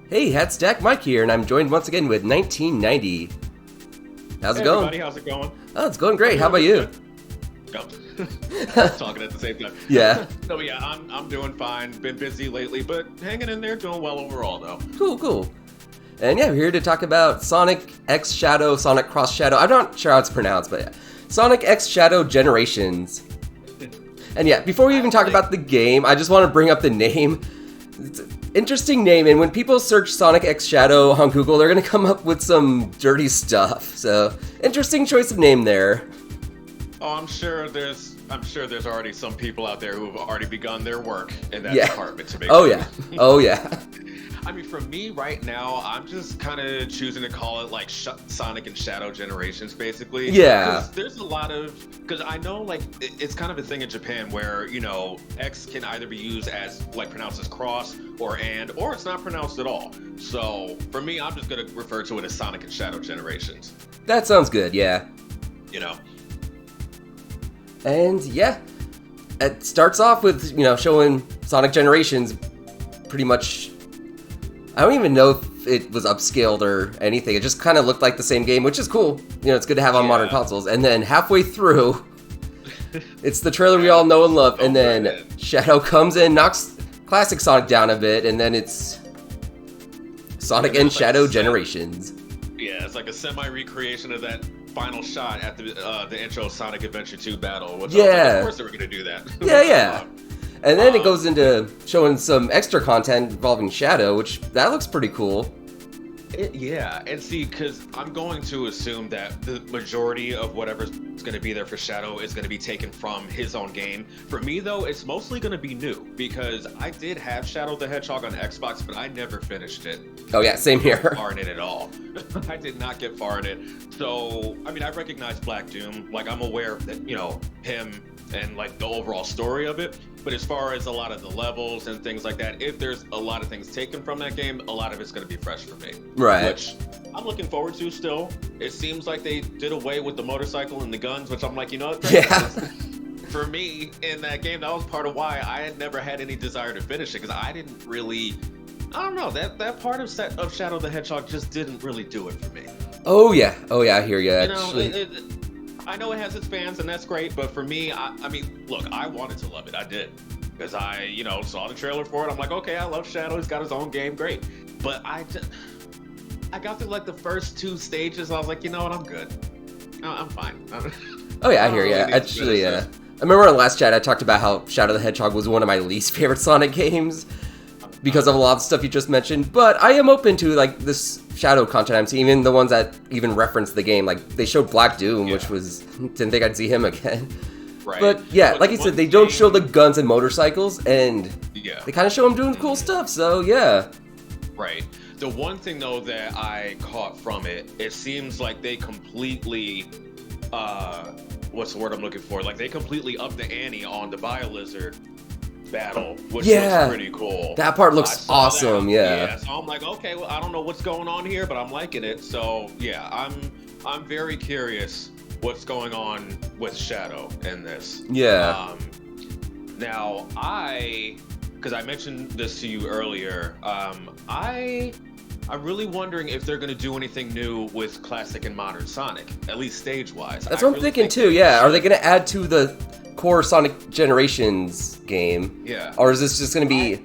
Hey, Hatstack Mike here, and I'm joined once again with 1990. How's it going? Everybody, how's it going? Oh, it's going great. How about you? Talking at the same time. Yeah. No, yeah, I'm doing fine. Been busy lately, but hanging in there, doing well overall, though. Cool. And yeah, we're here to talk about Sonic X Shadow, Sonic Cross Shadow. I'm not sure how it's pronounced, but yeah. Sonic X Shadow Generations. And yeah, before we even talk about the game, I just want to bring up the name. It's an interesting name, and when people search Sonic X Shadow on Google, they're going to come up with some dirty stuff. So, interesting choice of name there. Oh, I'm sure there's already some people out there who have already begun their work in that Yeah. department to make Oh sure. yeah. I mean, for me right now, I'm just kind of choosing to call it like Sonic and Shadow Generations, basically. Yeah. Because there's a lot of, because I know like it's kind of a thing in Japan where, you know, X can either be used as like pronounced as cross or it's not pronounced at all. So for me, I'm just going to refer to it as Sonic and Shadow Generations. That sounds good, yeah. You know? And yeah, it starts off with, showing Sonic Generations pretty much. I don't even know if it was upscaled or anything. It just kind of looked like the same game, which is cool. It's good to have on modern consoles. And then halfway through, it's the trailer we all know and love. And then Shadow comes in, knocks classic Sonic down a bit, and then it's Sonic and Shadow Generations. Yeah, it's like a semi-recreation of that final shot at the intro Sonic Adventure 2 battle. Which I was like, of course they were going to do that. Yeah. And then it goes into showing some extra content involving Shadow, which that looks pretty cool. Yeah, and see, because I'm going to assume that the majority of whatever's going to be there for Shadow is going to be taken from his own game. For me, though, it's mostly going to be new, because I did have Shadow the Hedgehog on Xbox, but I never finished it. Oh yeah, same here. Far in it at all. I did not get far in it. So, I mean, I recognize Black Doom. Like, I'm aware of that, him and like the overall story of it. But as far as a lot of the levels and things like that, if there's a lot of things taken from that game, a lot of it's going to be fresh for me. Right. Which I'm looking forward to still. It seems like they did away with the motorcycle and the guns, which I'm like, Yeah. For me, in that game, that was part of why I had never had any desire to finish it, because I didn't really, I don't know, that part of Shadow the Hedgehog just didn't really do it for me. Oh yeah, I hear you. Actually. I know it has its fans, and that's great, but for me, I mean, look, I wanted to love it. I did. Because I, saw the trailer for it. I'm like, okay, I love Shadow. He's got his own game. Great. But I got through, like, the first two stages. I was like, you know what? I'm good. I'm fine. Oh, yeah, I hear you. Actually, I remember in the last chat, I talked about how Shadow the Hedgehog was one of my least favorite Sonic games because of a lot of stuff you just mentioned. But I am open to, like, this Shadow content I'm seeing, even the ones that even reference the game. Like, they showed Black Doom, which was, didn't think I'd see him again. Right. But yeah, like you said, they don't show the guns and motorcycles, and they kind of show him doing cool stuff, so yeah. Right. The one thing, though, that I caught from it seems like they completely, what's the word I'm looking for? Like, they completely upped the ante on the Bio-Lizard battle, which looks pretty cool. That part looks awesome, yeah. So I'm like, okay, well, I don't know what's going on here, but I'm liking it. So yeah, I'm very curious what's going on with Shadow in this. Yeah. Now because I mentioned this to you earlier, I'm really wondering if they're going to do anything new with classic and modern Sonic, at least stage-wise. That's what I'm thinking too, yeah. Are they going to add to the core Sonic Generations game? Yeah. Or is this just going to be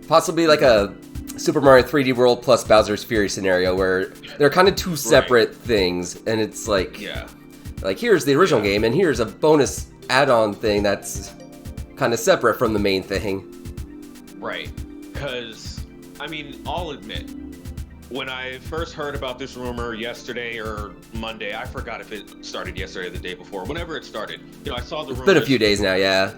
possibly like a Super Mario 3D World plus Bowser's Fury scenario where they're kind of two separate things, and it's like, like here's the original game, and here's a bonus add-on thing that's kind of separate from the main thing. Right. Because, I mean, I'll admit, when I first heard about this rumor yesterday or Monday, I forgot if it started yesterday or the day before, whenever it started, I saw the rumor. It's been a few days now, yeah.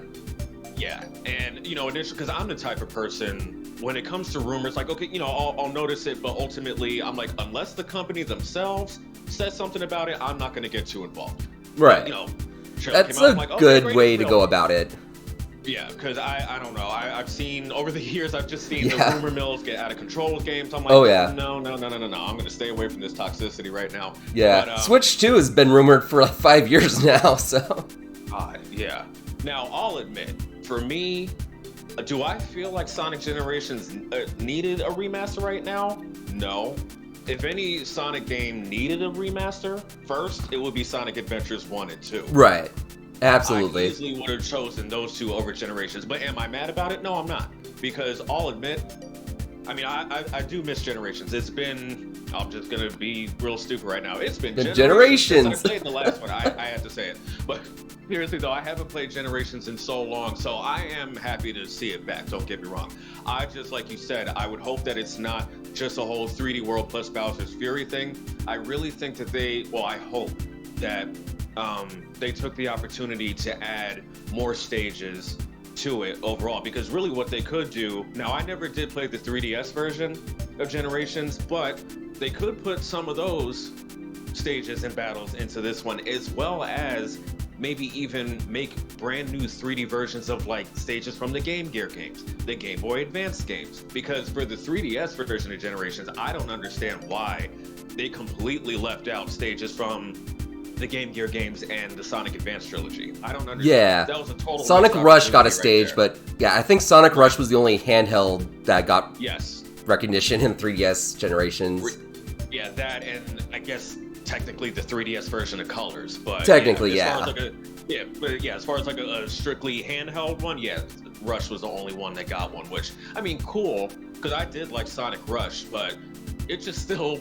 Yeah, and, initially, because I'm the type of person, when it comes to rumors, like, okay, I'll notice it, but ultimately, I'm like, unless the company themselves says something about it, I'm not going to get too involved. Right. That's a good way to go about it. Yeah, because I don't know. I've seen, over the years, I've just seen the rumor mills get out of control with games. I'm like, no. I'm going to stay away from this toxicity right now. Yeah, but, Switch 2 has been rumored for like 5 years now, so. Yeah. Now, I'll admit, for me, Do I feel like Sonic Generations needed a remaster right now? No. If any Sonic game needed a remaster first, it would be Sonic Adventures 1 and 2. Right. Absolutely. I easily would have chosen those two over Generations. But am I mad about it? No, I'm not. Because I'll admit, I mean, I do miss Generations. It's been, I'm just going to be real stupid right now. It's been Generations. I played the last one. I had to say it. But seriously, though, I haven't played Generations in so long. So I am happy to see it back. Don't get me wrong. I just, like you said, I would hope that it's not just a whole 3D World plus Bowser's Fury thing. I really think that I hope that they took the opportunity to add more stages to it overall, because really what they could do, now I never did play the 3DS version of Generations, but they could put some of those stages and battles into this one, as well as maybe even make brand new 3D versions of like stages from the Game Gear games, the Game Boy Advance games. Because for the 3DS version of Generations, I don't understand why they completely left out stages from the Game Gear games and the Sonic Advance trilogy. I don't understand. Yeah. That was a total Sonic Rush got a stage, right, but yeah, I think Sonic Rush was the only handheld that got recognition in 3DS Generations. Yeah, that, and I guess technically the 3DS version of Colors, but technically, as far as like a strictly handheld one, Rush was the only one that got one, which, I mean, cool, because I did like Sonic Rush, but it just still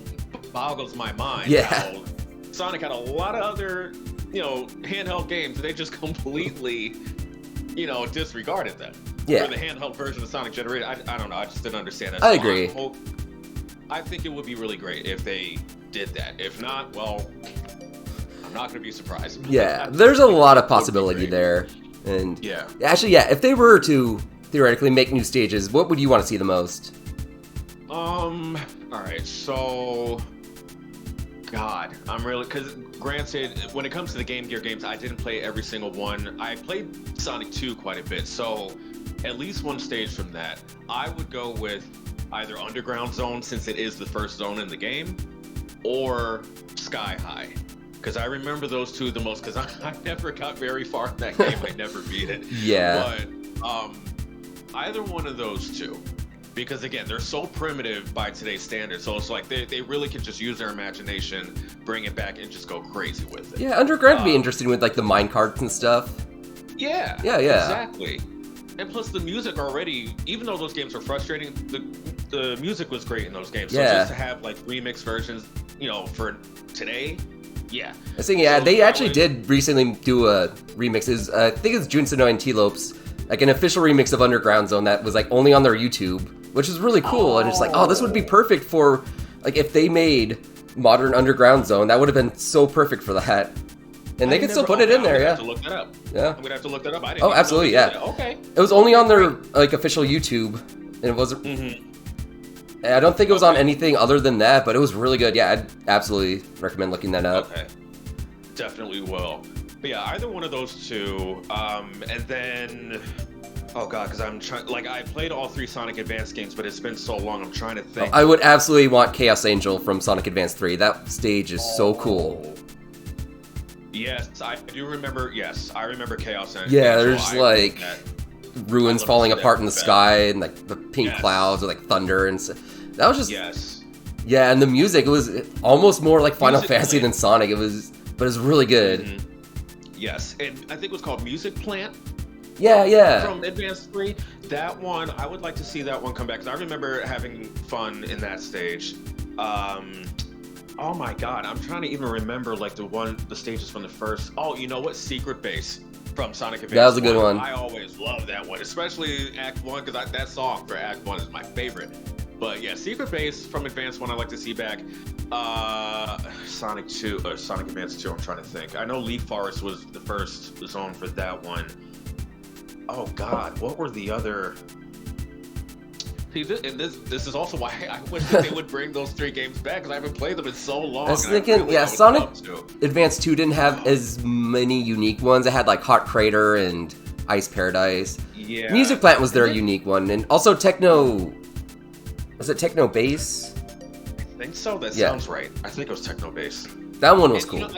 boggles my mind how Sonic had a lot of other, handheld games, and they just completely, disregarded them. For the handheld version of Sonic Generator, I don't know, I just didn't understand that. I agree. I think it would be really great if they did that. If not, well, I'm not going to be surprised. Yeah, there's a lot of possibility there. And actually, if they were to theoretically make new stages, what would you want to see the most? All right, so God, I'm really, because granted, when it comes to the Game Gear games, I didn't play every single one. I played Sonic 2 quite a bit, so at least one stage from that. I would go with either Underground Zone, since it is the first zone in the game, or Sky High, because I remember those two the most, because I never got very far in that game. I never beat it. But either one of those two, because again, they're so primitive by today's standards, so it's like they really can just use their imagination, bring it back, and just go crazy with it. Yeah, Underground would be interesting with like the mine carts and stuff. Yeah, exactly. And plus the music already, even though those games are frustrating, the music was great in those games. So just to have like remix versions, for today, I was thinking, they actually did recently do a remix. I think it's Junsono and T-Lopes, like an official remix of Underground Zone that was like only on their YouTube, which is really cool. And it's like, this would be perfect for, like, if they made modern Underground Zone, that would have been so perfect for that. And they can still put it in there, I'm gonna have to look that up. I'm gonna have to look that up. I didn't absolutely, Okay. It was only on their like official YouTube, and it wasn't. I don't think it was on anything other than that, but it was really good. Yeah, I'd absolutely recommend looking that up. Okay, definitely will. But yeah, either one of those two, and then, oh god, because I'm trying. Like, I played all 3 Sonic Advance games, but it's been so long. I'm trying to think. I would absolutely want Chaos Angel from Sonic Advance 3. That stage is so cool. Yes, I do remember. Yes, I remember Chaos Angel. Yeah, there's like ruins falling apart in the sky, and like the pink clouds with like thunder, and that was just yeah. And the music, it was almost more like Final Fantasy than Sonic. But it was really good. Yes, and I think it was called Music Plant. Yeah. From Advance 3, that one I would like to see that one come back, because I remember having fun in that stage. Oh my god, I'm trying to even remember like the stages from the first. Oh, you know what? Secret Base from Sonic Advance. That was a good one. I always loved that one, especially Act 1, because that song for Act 1 is my favorite. But yeah, Secret Base from Advance 1 I'd like to see back. Sonic 2, or Sonic Advance 2, I'm trying to think. I know Leaf Forest was the first zone for that one. Oh god, what were the other... See, this is also why I wish that they would bring those 3 games back, because I haven't played them in so long. I was thinking, Sonic Advance 2 didn't have as many unique ones. It had like Hot Crater and Ice Paradise. Yeah. Music Plant was their unique one, and also Techno... Was it Techno Bass? I think so. That sounds right. I think it was Techno Bass. That one was cool.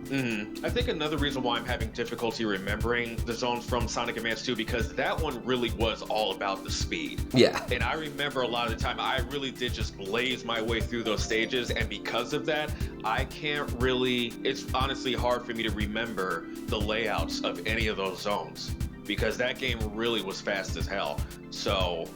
I think another reason why I'm having difficulty remembering the zones from Sonic Advance 2, because that one really was all about the speed. Yeah. And I remember a lot of the time I really did just blaze my way through those stages, and because of that, I can't really, it's honestly hard for me to remember the layouts of any of those zones, because that game really was fast as hell. So,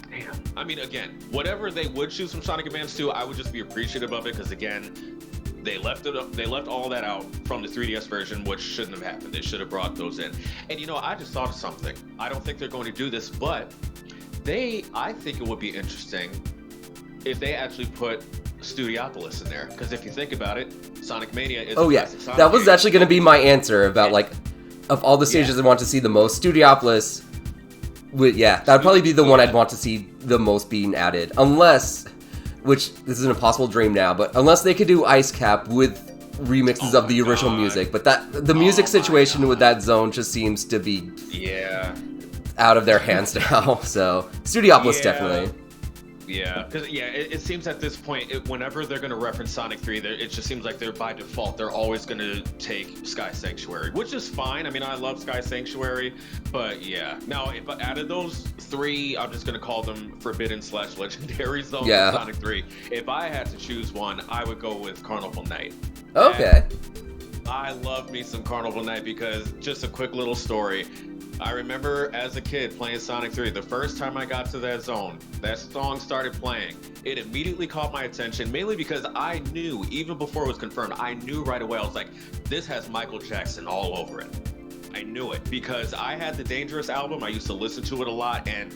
damn. I mean, again, whatever they would choose from Sonic Advance 2, I would just be appreciative of it, because again, they left all that out from the 3DS version, which shouldn't have happened. They should have brought those in. And I just thought of something. I don't think they're going to do this, but I think it would be interesting if they actually put Studiopolis in there. Because if you think about it, Sonic Mania is a classic Sonic that was game. actually going to be my answer about of all the stages I want to see the most, Studiopolis that would probably be the one I'd want to see the most being added, unless, which this is an impossible dream now, but unless they could do Ice Cap with remixes of the original music. But the music situation with that zone just seems to be out of their hands now. So Studiopolis definitely. Yeah, because it seems at this point, whenever they're going to reference Sonic 3, it just seems like they're by default, they're always going to take Sky Sanctuary, which is fine. I mean, I love Sky Sanctuary, but yeah. Now, if out of those 3, I'm just going to call them Forbidden/Legendary Zones in Sonic 3. If I had to choose one, I would go with Carnival Night. Okay. And I love me some Carnival Night, because just a quick little story. I remember as a kid playing Sonic 3, the first time I got to that zone, that song started playing. It immediately caught my attention, mainly because I knew, even before it was confirmed, I knew right away, I was like, this has Michael Jackson all over it. I knew it, because I had the Dangerous album, I used to listen to it a lot, and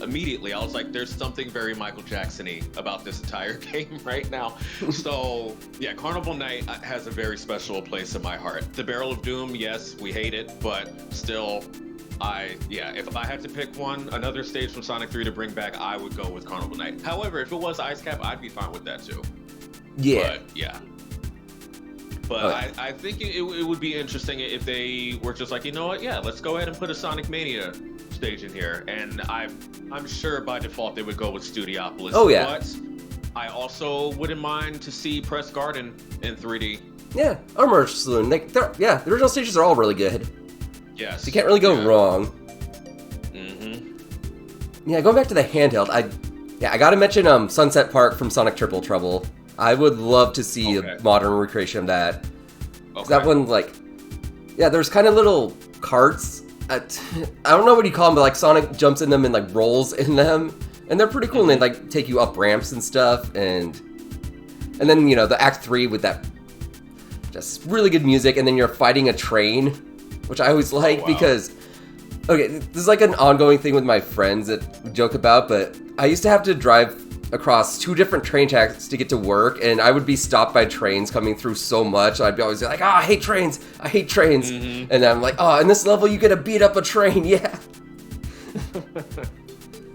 immediately I was like, there's something very Michael Jackson-y about this entire game right now. So yeah, Carnival Night has a very special place in my heart. The Barrel of Doom, yes, we hate it, but still, if I had to pick another stage from Sonic 3 to bring back, I would go with Carnival Night. However, if it was Ice Cap, I'd be fine with that too. Yeah. But I think it would be interesting if they were just like, you know what? Yeah, let's go ahead and put a Sonic Mania stage in here. And I'm sure by default they would go with Studiopolis. Oh yeah. But I also wouldn't mind to see Press Garden in 3D. Yeah, or Merge Saloon. The original stages are all really good. Yes. So you can't really go wrong. Yeah, going back to the handheld, I gotta mention Sunset Park from Sonic Triple Trouble. I would love to see a modern recreation of that. That one, there's kind of little carts. I don't know what you call them, but Sonic jumps in them and rolls in them, and they're pretty cool. And they take you up ramps and stuff, and then the Act 3 with that just really good music, and then you're fighting a train, which I always like because, this is an ongoing thing with my friends that we joke about, but I used to have to drive across 2 different train tracks to get to work, and I would be stopped by trains coming through so much. I'd be always like, I hate trains, and I'm like, in this level you get to beat up a train, yeah.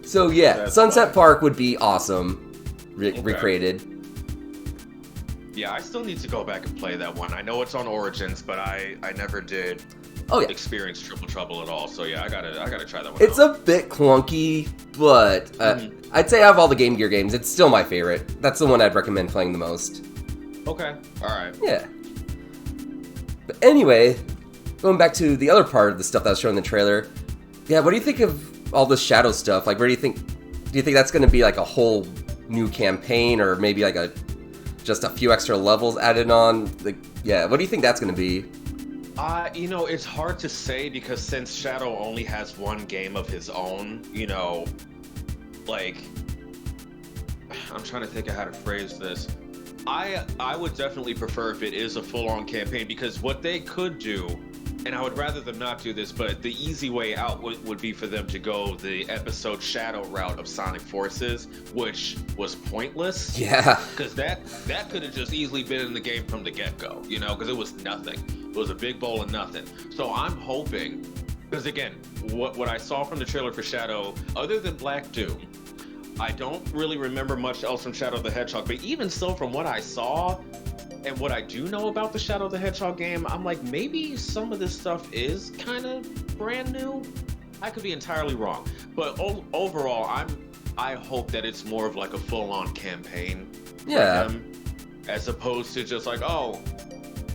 So yeah, Sunset Park would be awesome, recreated. Yeah, I still need to go back and play that one. I know it's on Origins, but I never did experience Triple Trouble at all. So yeah, I gotta try that one. It's a bit clunky, but I'd say out of all the Game Gear games, it's still my favorite. That's the one I'd recommend playing the most. Okay, all right. Yeah. But anyway, going back to the other part of the stuff that was shown in the trailer, what do you think of all the Shadow stuff? Where do you think that's going to be a whole new campaign, or maybe just a few extra levels added on? What do you think that's going to be? It's hard to say, because since Shadow only has one game of his own, I'm trying to think of how to phrase this. I would definitely prefer if it is a full-on campaign, because what they could do, and I would rather them not do this, but the easy way out would be for them to go the episode Shadow route of Sonic Forces, which was pointless. Yeah. Because that could have just easily been in the game from the get-go, because it was nothing. It was a big bowl of nothing. So I'm hoping, because again, what I saw from the trailer for Shadow, other than Black Doom, I don't really remember much else from Shadow the Hedgehog, but even still, from what I saw and what I do know about the Shadow the Hedgehog game, I'm like, maybe some of this stuff is kind of brand new. I could be entirely wrong, but overall, I hope that it's more of a full-on campaign. Yeah. For them, as opposed to just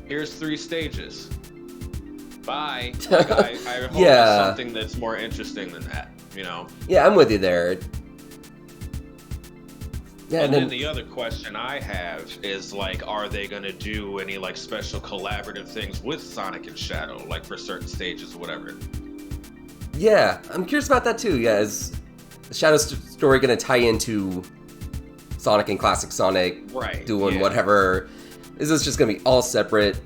here's 3 stages. Bye. Like, I hope Yeah. there's something that's more interesting than that, you know? Yeah, I'm with you there. Yeah, and then the other question I have is, like, are they going to do any, like, special collaborative things with Sonic and Shadow, like, for certain stages or whatever? Yeah, I'm curious about that too. Yeah, is the Shadow story going to tie into Sonic and Classic Sonic Right. doing whatever? Is this just going to be all separate?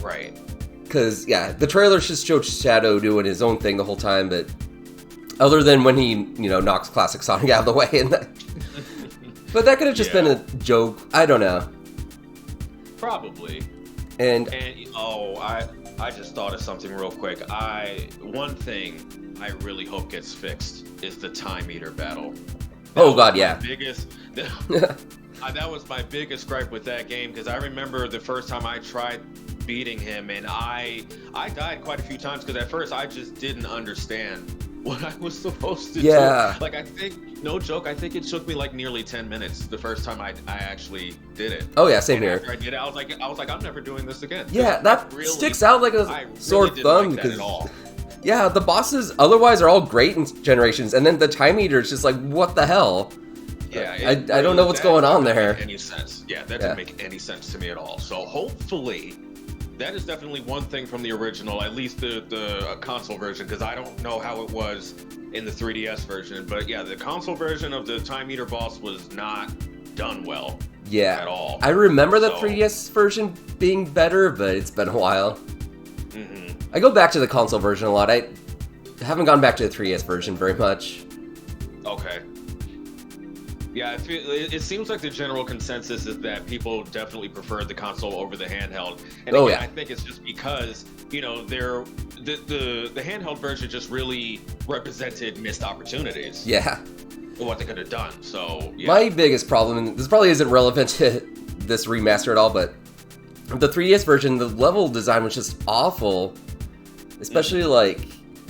Right. Because, yeah, the trailer just showed Shadow doing his own thing the whole time, but other than when he, you know, knocks Classic Sonic out of the way. And that, but that could have just been a joke. I don't know. Probably. And oh, I just thought of something real quick. One thing I really hope gets fixed is the Time Eater battle. That was my biggest gripe with that game, because I remember the first time I tried beating him, and I died quite a few times, because at first I just didn't understand what I was supposed to do. Like, I think, no joke, I think it took me like nearly 10 minutes the first time I actually did it. Oh yeah, same and here. After I did it, I was like, I'm never doing this again. Yeah, that really sticks out like a sore thumb, because yeah, the bosses otherwise are all great in Generations, and then the Time Eater is just like, what the hell? Yeah, I don't know what's going on there. Make any sense? Yeah, that didn't make any sense to me at all. So hopefully, that is definitely one thing from the original, at least the console version, because I don't know how it was in the 3DS version. But yeah, the console version of the Time Eater boss was not done well. Yeah, at all. I remember the 3DS version being better, but it's been a while. Mm-hmm. I go back to the console version a lot. I haven't gone back to the 3DS version very much. Okay. Yeah, it seems like the general consensus is that people definitely prefer the console over the handheld. And again, I think it's just because, you know, the handheld version just really represented missed opportunities. Yeah. What they could have done. So, yeah. My biggest problem, and this probably isn't relevant to this remaster at all, but the 3DS version, the level design was just awful. Especially like,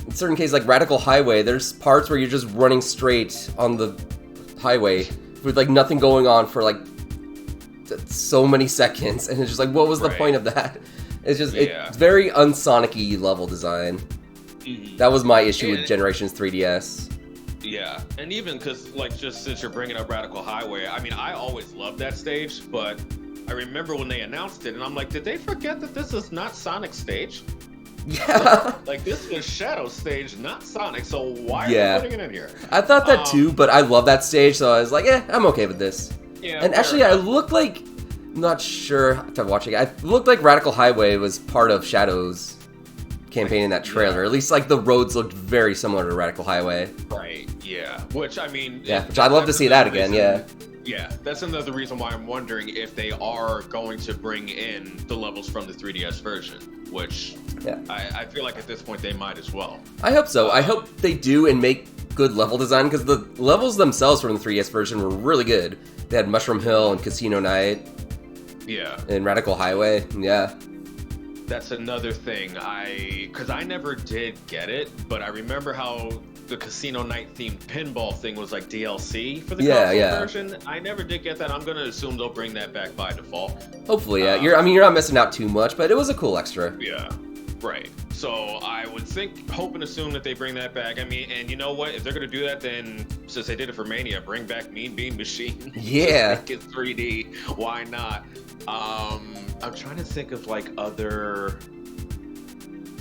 in certain cases, like Radical Highway, there's parts where you're just running straight on the highway with like nothing going on for like so many seconds, and it's just like, what was the point of that? It's just it's very unsonic-y level design. That was my issue with Generations 3DS. Yeah, and even because, like, just since you're bringing up Radical Highway, I mean, I always loved that stage, but I remember when they announced it, and I'm like, did they forget that this is not Sonic's stage? Yeah. Like, this was Shadow's stage, not Sonic, so why are you putting it in here? I thought that too, but I love that stage, so I was like, I'm okay with this. Yeah, and actually, I looked like, I'm not sure after watching it, I looked like Radical Highway was part of Shadow's campaign in that trailer. At least, like, the roads looked very similar to Radical Highway. Right, yeah. Which, I mean... Yeah, which I'd love to see that again, Yeah, that's another reason why I'm wondering if they are going to bring in the levels from the 3DS version, which I feel like at this point they might as well. I hope so. I hope they do and make good level design, because the levels themselves from the 3DS version were really good. They had Mushroom Hill and Casino Night. Yeah. And Radical Highway, That's another thing, because I never did get it, but I remember how the Casino Night themed pinball thing was like DLC for the console version. I never did get that. I'm going to assume they'll bring that back by default. Hopefully, yeah. You're not missing out too much, but it was a cool extra. Yeah, right. So I would hope and assume that they bring that back. I mean, and you know what? If they're going to do that, then since they did it for Mania, bring back Mean Bean Machine. Yeah. Make it 3D. Why not? I'm trying to think of like other...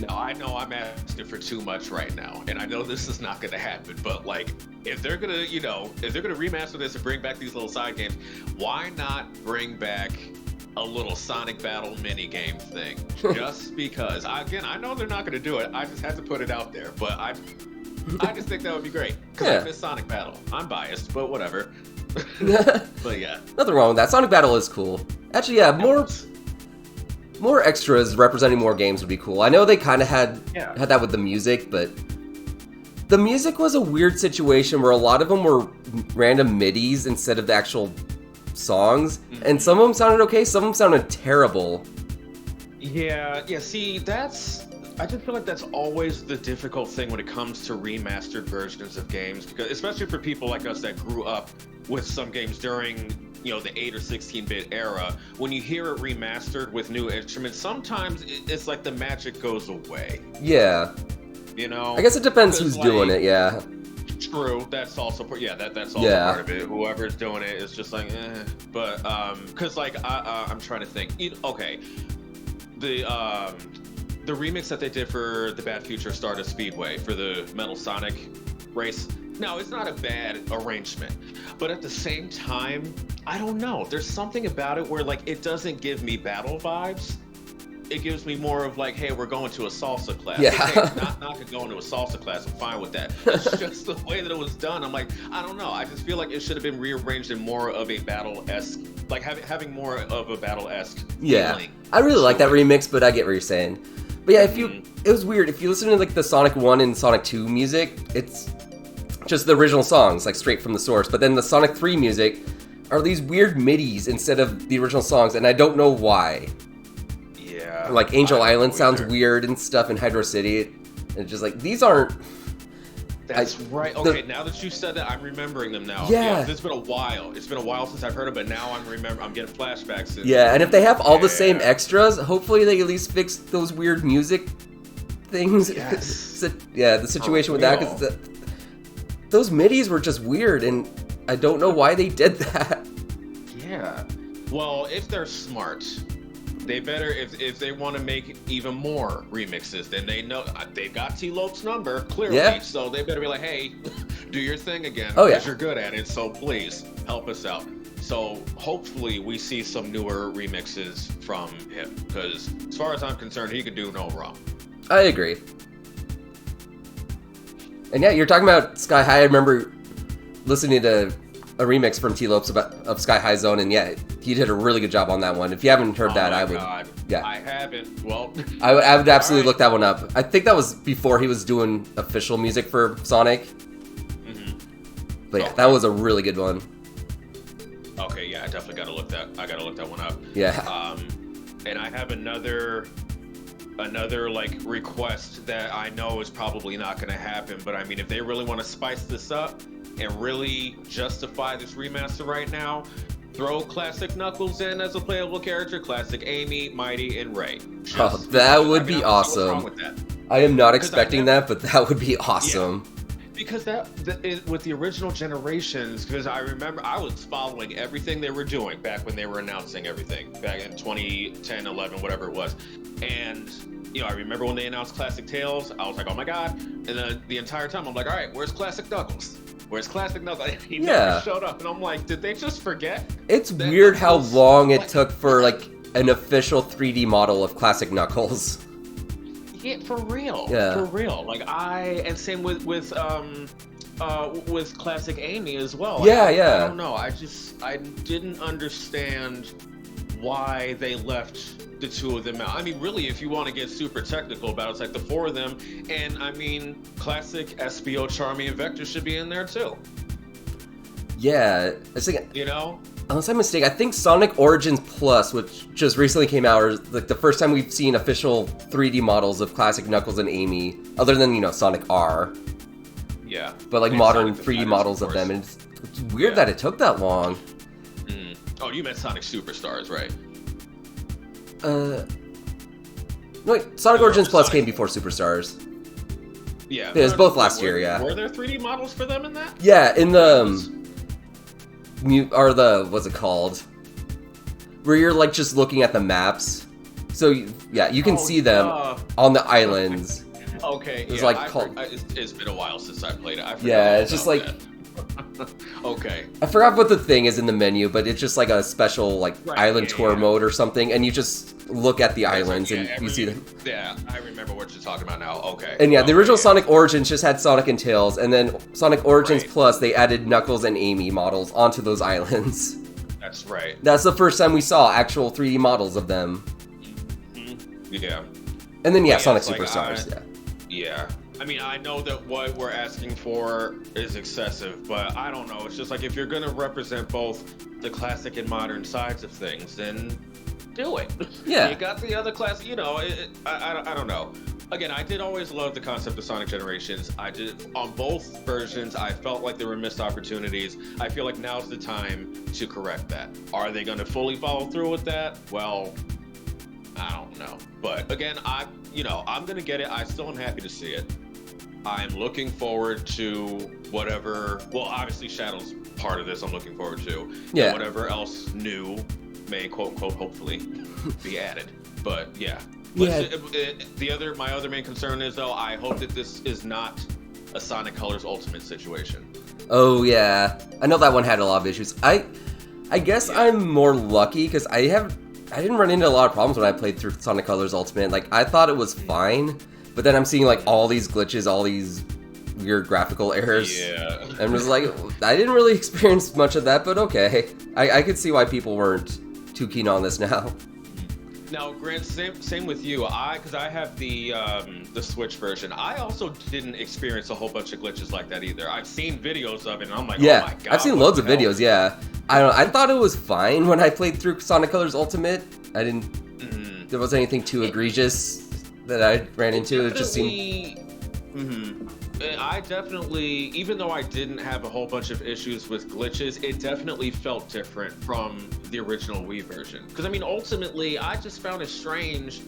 No, I know I'm asking for too much right now, and I know this is not going to happen, but like, if they're going to, if they're going to remaster this and bring back these little side games, why not bring back a little Sonic Battle mini game thing? Just because, I know they're not going to do it, I just have to put it out there, but I just think that would be great, because I miss Sonic Battle. I'm biased, but whatever. But yeah. Nothing wrong with that. Sonic Battle is cool. Actually, more extras representing more games would be cool. I know they kind of had that with the music, but the music was a weird situation where a lot of them were random midis instead of the actual songs, and some of them sounded okay, some of them sounded terrible. Yeah, see, I just feel like that's always the difficult thing when it comes to remastered versions of games, because especially for people like us that grew up with some games during the 8 or 16-bit era, when you hear it remastered with new instruments, sometimes it's like the magic goes away. Yeah. I guess it depends who's doing it, yeah. True, that's also that's also part of it. Whoever's doing it is just like, but because like I'm trying to think. Okay, the remix that they did for the Bad Future Stardust Speedway for the Metal Sonic race. No, it's not a bad arrangement, but at the same time, I don't know. There's something about it where like it doesn't give me battle vibes. It gives me more of like, hey, we're going to a salsa class. Yeah. Hey, not going to a salsa class. I'm fine with that. It's just the way that it was done. I'm like, I don't know. I just feel like it should have been rearranged in more of a battle-esque, like having more of a battle-esque feeling. I really like that remix, but I get what you're saying. But yeah, it was weird. If you listen to like the Sonic 1 and Sonic 2 music, it's just the original songs, like straight from the source. But then the Sonic 3 music are these weird MIDIs instead of the original songs, and I don't know why. Yeah. Like Angel Island sounds weird and stuff in Hydro City. And it's just like, these aren't... That's right. Okay, now that you said that, I'm remembering them now. Yeah. It's been a while. It's been a while since I've heard them, but now I'm getting flashbacks. Yeah, and if they have all the same extras, hopefully they at least fix those weird music things. Yes. The situation with that, because those MIDIs were just weird, and I don't know why they did that. Yeah. Well, if they're smart, they better, if they want to make even more remixes, then they know they've got T-Lope's number, clearly, so they better be like, hey, do your thing again, because you're good at it, so please, help us out. So hopefully we see some newer remixes from him, because as far as I'm concerned, he could do no wrong. I agree. And yeah, you're talking about Sky High. I remember listening to a remix from T-Lopes of Sky High Zone, and yeah, he did a really good job on that one. If you haven't heard that, I would. God. Yeah, I haven't. Well, I would absolutely look that one up. I think that was before he was doing official music for Sonic. Mm-hmm. But yeah, that was a really good one. Okay, yeah, I definitely gotta look that one up. Yeah. And I have another like request that I know is probably not gonna happen, but I mean, if they really want to spice this up and really justify this remaster right now, throw Classic Knuckles in as a playable character, Classic Amy, Mighty, and Ray. That would be awesome. What's wrong with that? I am not expecting that, but that would be awesome. Yeah. Because that is, with the original generations, because I remember I was following everything they were doing back when they were announcing everything, back in 2010, 11, whatever it was. And, I remember when they announced Classic Tails, I was like, oh my god. And then the entire time, I'm like, all right, where's Classic Knuckles? Where's Classic Knuckles? He never showed up. And I'm like, did they just forget? It's weird how long it took for, like, an official 3D model of Classic Knuckles. Yeah, for real. Yeah. For real. Like, and same with Classic Amy as well. Yeah, I don't know. I didn't understand why they left the two of them out. I mean, really, if you want to get super technical about it, it's like the four of them. And I mean, Classic, SBO, Charmy, and Vector should be in there too. Yeah. I was thinking, unless I'm mistaken, I think Sonic Origins Plus, which just recently came out, is like the first time we've seen official 3D models of Classic Knuckles and Amy, other than, Sonic R. Yeah. But like modern 3D models of them, and it's weird that it took that long. Oh, you meant Sonic Superstars, right? No, wait, Sonic Origins Plus came before Superstars. Yeah. It was both last year, yeah. Were there 3D models for them in that? Yeah, in the... what's it called? Where you're like just looking at the maps. So, you can see them on the islands. Okay, it's it's been a while since I played it. I forgot it's just like... Okay. I forgot what the thing is in the menu, but it's just like a special island tour mode or something, and you just look at the islands and you see them. Yeah, I remember what you're talking about now. Okay. And the original Sonic Origins just had Sonic and Tails, and then Sonic Origins Plus, they added Knuckles and Amy models onto those islands. That's right. That's the first time we saw actual 3D models of them. Mm-hmm. Yeah. And then Sonic Superstars. Yeah. I mean, I know that what we're asking for is excessive, but I don't know. It's just like, if you're going to represent both the classic and modern sides of things, then do it. Yeah. You got the other class, I don't know. again, I did always love the concept of Sonic Generations. I did on both versions. I felt like there were missed opportunities. I feel like now's the time to correct that. Are they going to fully follow through with that? Well, I don't know. But again, I'm going to get it. I still am happy to see it. I'm looking forward to whatever. Well, obviously, Shadow's part of this. I'm looking forward to. Yeah. And whatever else new may quote unquote hopefully be added. But yeah. But my other main concern is though I hope that this is not a Sonic Colors Ultimate situation. Oh yeah, I know that one had a lot of issues. I guess I'm more lucky because I didn't run into a lot of problems when I played through Sonic Colors Ultimate. Like I thought it was fine, but then I'm seeing like all these glitches, all these weird graphical errors. Yeah. I'm just like, I didn't really experience much of that, but okay. I could see why people weren't too keen on this now. Now, Grant, same with you. Because I have the Switch version. I also didn't experience a whole bunch of glitches like that either. I've seen videos of it, and I'm like, yeah, oh my god. I've seen loads of videos. Yeah, I don't know. I thought it was fine when I played through Sonic Colors Ultimate. I didn't. There wasn't anything too egregious that I ran into. It just seemed. I definitely, even though I didn't have a whole bunch of issues with glitches, it definitely felt different from the original Wii version. Because I mean, ultimately, I just found it strange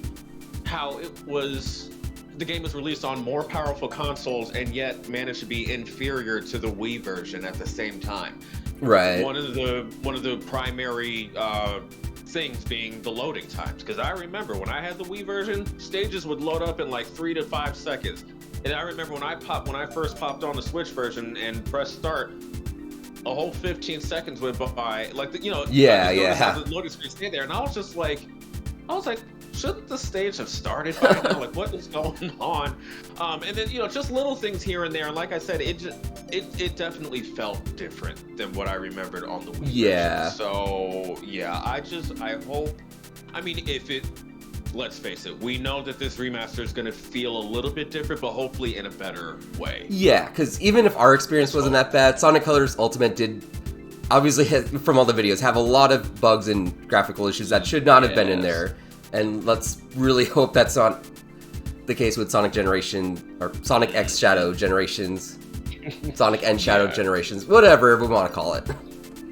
how the game was released on more powerful consoles and yet managed to be inferior to the Wii version at the same time. Right. One of the primary things being the loading times. Because I remember when I had the Wii version, stages would load up in like 3 to 5 seconds. And I remember when I first popped on the Switch version and pressed start, a whole 15 seconds went by. Like, Yeah. the loading screen stayed there, and I was like, shouldn't the stage have started by now? Like, what is going on? And then just little things here and there. And like I said, it definitely felt different than what I remembered on the Wii. Yeah. Version. So yeah, I hope. I mean, let's face it, we know that this remaster is going to feel a little bit different, but hopefully in a better way. Yeah, because even if our experience wasn't that bad, Sonic Colors Ultimate did, obviously, from all the videos, have a lot of bugs and graphical issues that should not have been in there. And let's really hope that's not the case with Sonic Generation, or Sonic X Shadow Generations, Sonic N Shadow Generations, whatever we want to call it.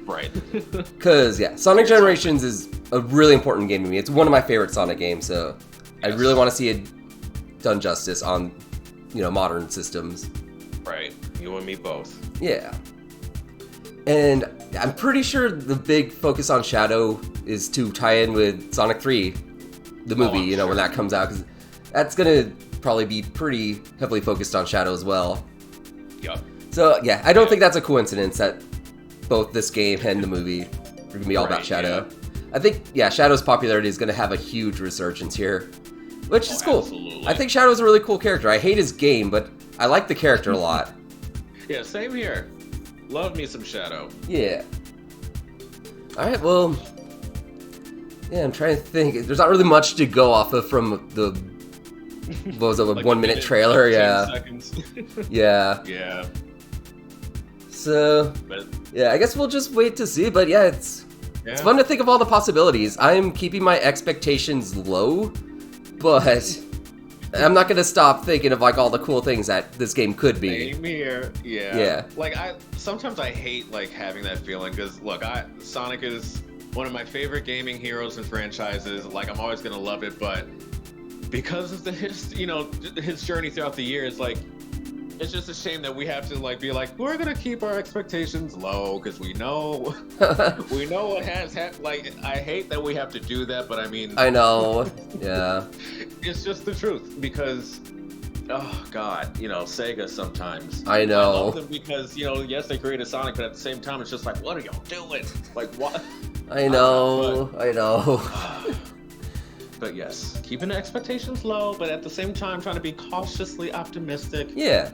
Right. Because, Sonic Generations is a really important game to me. It's one of my favorite Sonic games, so I really want to see it done justice on, modern systems. Right. You and me both. Yeah. And I'm pretty sure the big focus on Shadow is to tie in with Sonic 3, the movie, sure. When that comes out, because that's going to probably be pretty heavily focused on Shadow as well. Yep. So, I don't think that's a coincidence that both this game and the movie are going to be all about Shadow. Yeah. I think, Shadow's popularity is going to have a huge resurgence here, which is cool. Absolutely. I think Shadow's a really cool character. I hate his game, but I like the character a lot. Yeah, same here. Love me some Shadow. Yeah. Alright, well... Yeah, I'm trying to think. There's not really much to go off of from the... What was it, like 1 minute trailer? Yeah. Seconds. Yeah. Yeah. So... I guess we'll just wait to see, but it's fun to think of all the possibilities. I'm keeping my expectations low, but I'm not going to stop thinking of like all the cool things that this game could be. Same here. Yeah. Like sometimes I hate like having that feeling because look, Sonic is one of my favorite gaming heroes and franchises. Like I'm always going to love it, but because of his journey throughout the years, like it's just a shame that we have to be like, we're gonna keep our expectations low because we know what has happened. Like, I hate that we have to do that, but I mean, I know, yeah. It's just the truth because, oh God, Sega sometimes. I know. I love them because yes, they created Sonic, but at the same time, it's just like, what are y'all doing? Like, what? I know. But yes, keeping the expectations low, but at the same time trying to be cautiously optimistic. Yeah.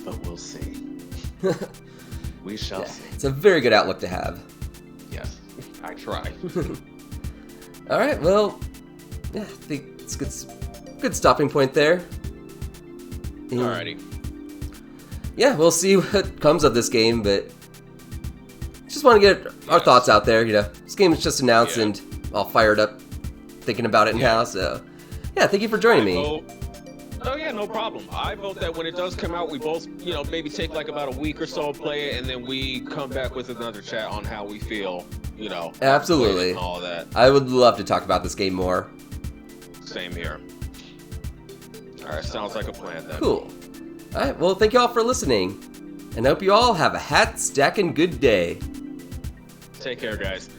But we'll see. We shall see. It's a very good outlook to have. Yes, I try. All right, well, I think it's a good stopping point there. Alrighty. Yeah, we'll see what comes of this game, but just want to get our thoughts out there. This game was just announced and all fired up thinking about it now, so thank you for joining me. Oh yeah, no problem. I vote that when it does come out, we both, maybe take like about a week or so, play it, and then we come back with another chat on how we feel, Absolutely. and all of that. I would love to talk about this game more. Same here. All right, sounds like a plan then. Cool. All right, well, thank you all for listening, and I hope you all have a hat-stacking good day. Take care, guys.